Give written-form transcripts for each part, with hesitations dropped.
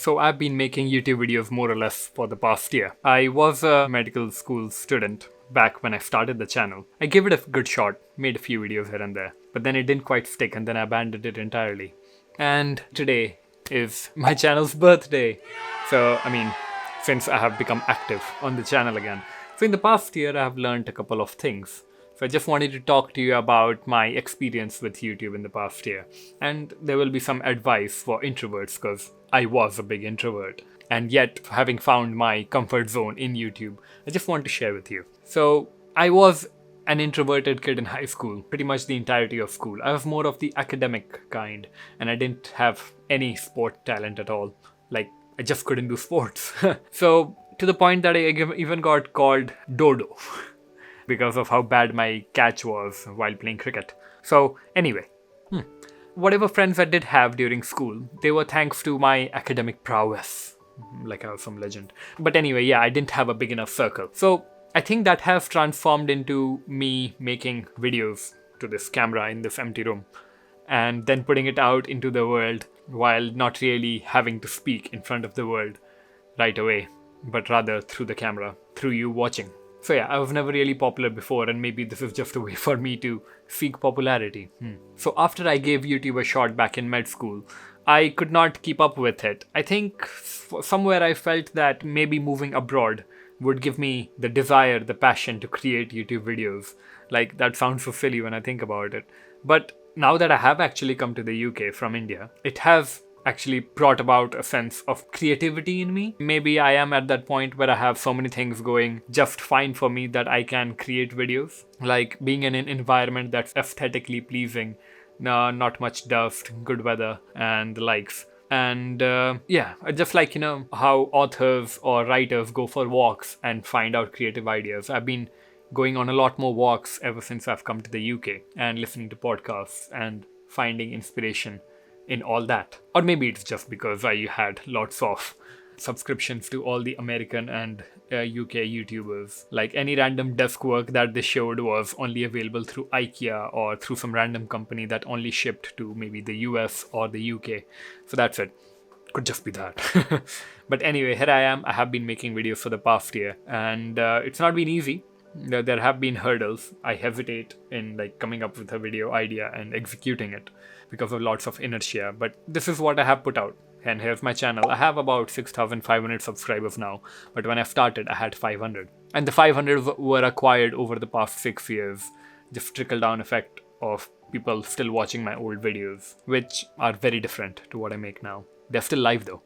So I've been making YouTube videos more or less for the past year. I was a medical school student back when I started the channel. I gave it a good shot, made a few videos here and there, but then it didn't quite stick and then I abandoned it entirely. And today is my channel's birthday. So, since I have become active on the channel again. So in the past year, I have learned a couple of things. So I just wanted to talk to you about my experience with YouTube in the past year. And there will be some advice for introverts because I was a big introvert. And yet, having found my comfort zone in YouTube, I just want to share with you. So I was an introverted kid in high school, pretty much the entirety of school. I was more of the academic kind and I didn't have any sport talent at all. Like, I just couldn't do sports. So to the point that I even got called Dodo because of how bad my catch was while playing cricket. So anyway, whatever friends I did have during school, they were thanks to my academic prowess, like I was some legend. But anyway, yeah, I didn't have a big enough circle. So I think that has transformed into me making videos to this camera in this empty room and then putting it out into the world while not really having to speak in front of the world right away, but rather through the camera, through you watching. So yeah, I was never really popular before and maybe this is just a way for me to seek popularity. So after I gave YouTube a shot back in med school, I could not keep up with it. I think somewhere I felt that maybe moving abroad would give me the desire, the passion to create YouTube videos. Like, that sounds so silly when I think about it. But now that I have actually come to the UK from India, it has actually brought about a sense of creativity in me. Maybe I am at that point where I have so many things going just fine for me that I can create videos. Like being in an environment that's aesthetically pleasing, not much dust, good weather, and the likes. And just like, how authors or writers go for walks and find out creative ideas. I've been going on a lot more walks ever since I've come to the UK and listening to podcasts and finding inspiration in all that. Or maybe it's just because I had lots of subscriptions to all the American and UK YouTubers. Like any random desk work that they showed was only available through IKEA or through some random company that only shipped to maybe the US or the UK. So that's it. Could just be that. But anyway, here I am. I have been making videos for the past year and it's not been easy. There have been hurdles. I hesitate in coming up with a video idea and executing it because of lots of inertia. But this is what I have put out. And here's my channel. I have about 6,500 subscribers now. But when I started, I had 500. And the 500 were acquired over the past 6 years. Just trickle-down effect of people still watching my old videos, which are very different to what I make now. They're still live though.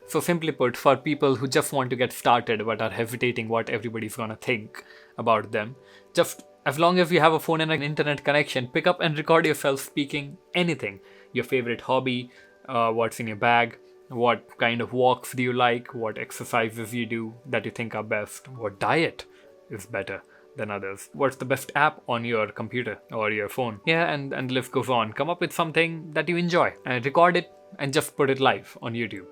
So simply put, for people who just want to get started but are hesitating what everybody's gonna think about them, just as long as you have a phone and an internet connection, pick up and record yourself speaking anything. Your favorite hobby, what's in your bag, what kind of walks do you like, what exercises you do that you think are best, what diet is better than others, what's the best app on your computer or your phone. Yeah, and the list goes on. Come up with something that you enjoy and record it and just put it live on YouTube.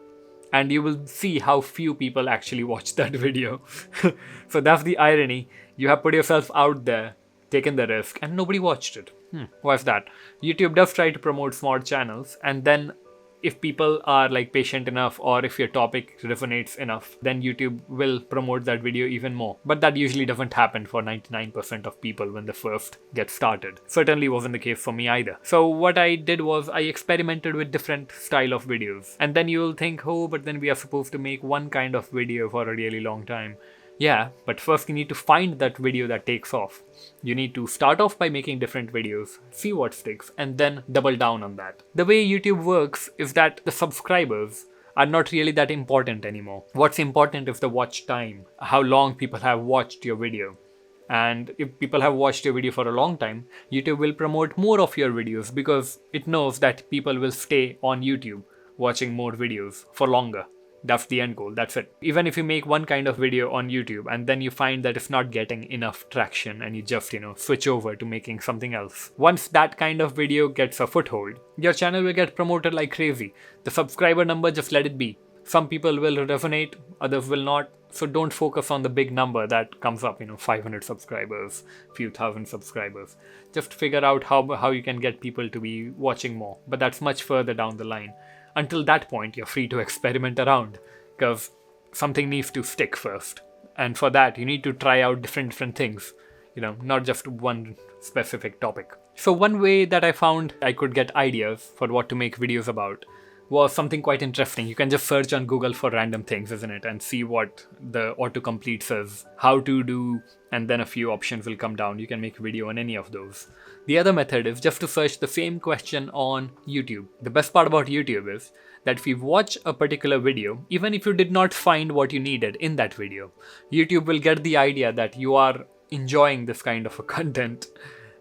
And you will see how few people actually watch that video. So that's the irony. You have put yourself out there, taken the risk, and nobody watched it. Why is that? YouTube does try to promote small channels, and then if people are patient enough or if your topic resonates enough, then YouTube will promote that video even more. But that usually doesn't happen for 99% of people when they first get started. Certainly wasn't the case for me either. So what I did was I experimented with different style of videos. And then you'll think, oh, but then we are supposed to make one kind of video for a really long time. Yeah, but first you need to find that video that takes off. You need to start off by making different videos, see what sticks, and then double down on that. The way YouTube works is that the subscribers are not really that important anymore. What's important is the watch time, how long people have watched your video. And if people have watched your video for a long time, YouTube will promote more of your videos because it knows that people will stay on YouTube watching more videos for longer. That's the end goal, that's it. Even if you make one kind of video on YouTube and then you find that it's not getting enough traction and you just, switch over to making something else. Once that kind of video gets a foothold, your channel will get promoted like crazy. The subscriber number, just let it be. Some people will resonate, others will not. So don't focus on the big number that comes up, 500 subscribers, few thousand subscribers. Just figure out how you can get people to be watching more. But that's much further down the line. until that point, you're free to experiment around, because something needs to stick first. And for that, you need to try out different things, not just one specific topic. So one way that I found I could get ideas for what to make videos about was something quite interesting. You can just search on Google for random things, isn't it? And see what the autocomplete says, how to do, and then a few options will come down. You can make a video on any of those. The other method is just to search the same question on YouTube. The best part about YouTube is that if you watch a particular video, even if you did not find what you needed in that video, YouTube will get the idea that you are enjoying this kind of a content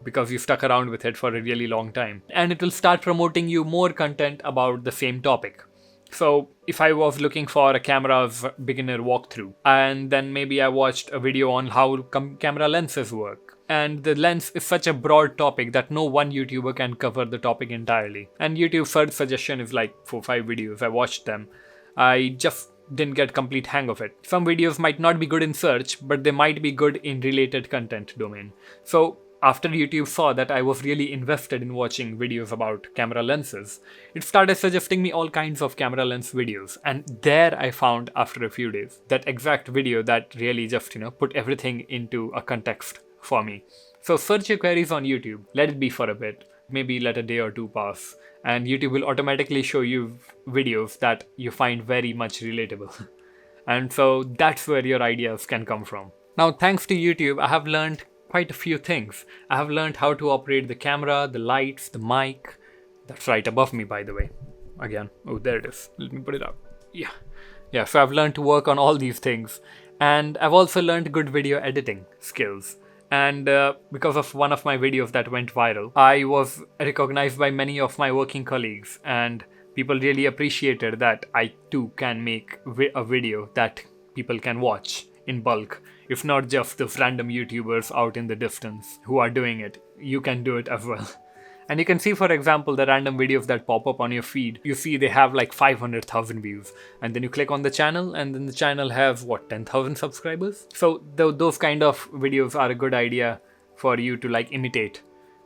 because you stuck around with it for a really long time. And it will start promoting you more content about the same topic. So if I was looking for a camera's beginner walkthrough, and then maybe I watched a video on how camera lenses work, and the lens is such a broad topic that no one YouTuber can cover the topic entirely. And YouTube search suggestion is like 4-5 videos. I watched them. I just didn't get complete hang of it. Some videos might not be good in search, but they might be good in related content domain. So after YouTube saw that I was really invested in watching videos about camera lenses, it started suggesting me all kinds of camera lens videos. And there I found, after a few days, that exact video that really just, put everything into a context for me. So search your queries on YouTube, let it be for a bit, maybe let a day or two pass, and YouTube will automatically show you videos that you find very much relatable. And so that's where your ideas can come from. Now, thanks to YouTube, I have learned quite a few things. I have learned how to operate the camera, the lights, the mic. That's right above me, by the way. Again, oh, there it is. Let me put it up. Yeah, so I've learned to work on all these things. And I've also learned good video editing skills. And because of one of my videos that went viral, I was recognized by many of my working colleagues, and people really appreciated that I too can make a video that people can watch in bulk. If not just those random YouTubers out in the distance who are doing it, you can do it as well. And you can see, for example, the random videos that pop up on your feed. You see they have like 500,000 views. And then you click on the channel, and then the channel has, 10,000 subscribers? So those kind of videos are a good idea for you to imitate.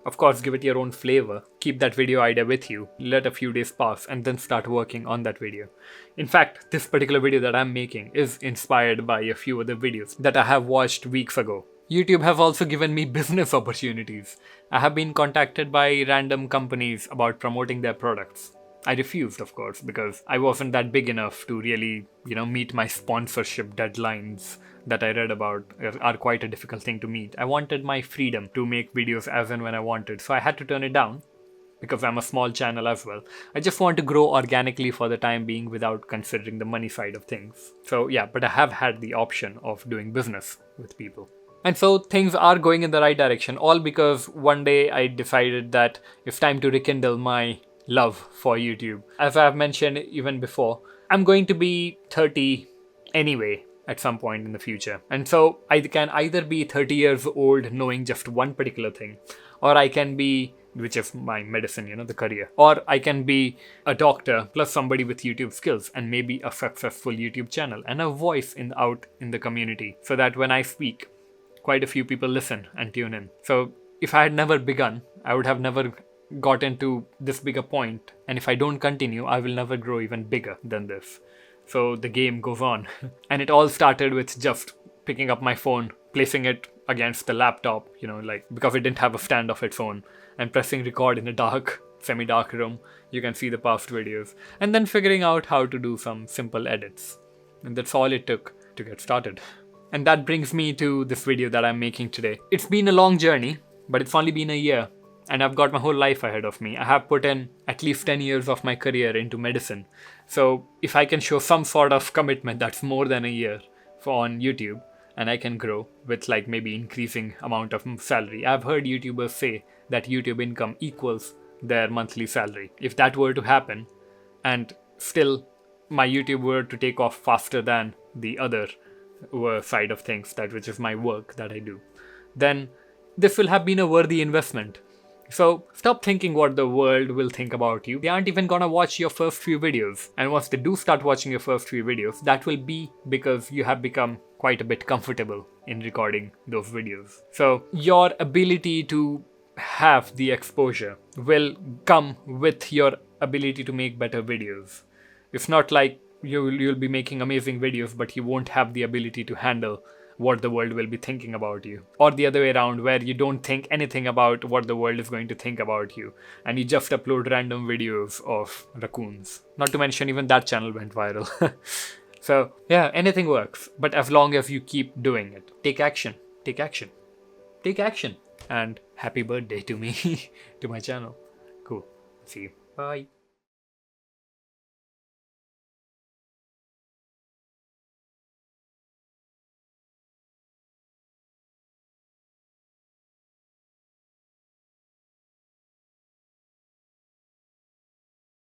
Of course, give it your own flavor. Keep that video idea with you. Let a few days pass and then start working on that video. In fact, this particular video that I'm making is inspired by a few other videos that I have watched weeks ago. YouTube have also given me business opportunities. I have been contacted by random companies about promoting their products. I refused, of course, because I wasn't that big enough to really, meet my sponsorship deadlines that I read about are quite a difficult thing to meet. I wanted my freedom to make videos as and when I wanted, so I had to turn it down because I'm a small channel as well. I just want to grow organically for the time being without considering the money side of things. So yeah, but I have had the option of doing business with people. And so things are going in the right direction, all because one day I decided that it's time to rekindle my love for YouTube. As I've mentioned even before, I'm going to be 30 anyway at some point in the future. And so I can either be 30 years old knowing just one particular thing, or I can be, which is my medicine, the career, or I can be a doctor plus somebody with YouTube skills and maybe a successful YouTube channel and a voice out in the community, so that when I speak, quite a few people listen and tune in. So if I had never begun, I would have never gotten to this bigger point. And if I don't continue, I will never grow even bigger than this. So the game goes on. And it all started with just picking up my phone, placing it against the laptop, because it didn't have a stand of its own, and pressing record in a dark, semi-dark room. You can see the past videos. And then figuring out how to do some simple edits. And that's all it took to get started. And that brings me to this video that I'm making today. It's been a long journey, but it's only been a year. And I've got my whole life ahead of me. I have put in at least 10 years of my career into medicine. So if I can show some sort of commitment that's more than a year on YouTube, and I can grow with maybe increasing amount of salary. I've heard YouTubers say that YouTube income equals their monthly salary. If that were to happen, and still my YouTube were to take off faster than the other side of things, which is my work that I do, then this will have been a worthy investment. So stop thinking what the world will think about you. They aren't even gonna watch your first few videos. And once they do start watching your first few videos, that will be because you have become quite a bit comfortable in recording those videos. So your ability to have the exposure will come with your ability to make better videos. It's not like you'll be making amazing videos, but you won't have the ability to handle what the world will be thinking about you. Or the other way around, where you don't think anything about what the world is going to think about you, and you just upload random videos of raccoons. Not to mention, even that channel went viral. So, yeah, anything works, but as long as you keep doing it. Take action. Take action. Take action. And happy birthday to me, to my channel. Cool. See you. Bye.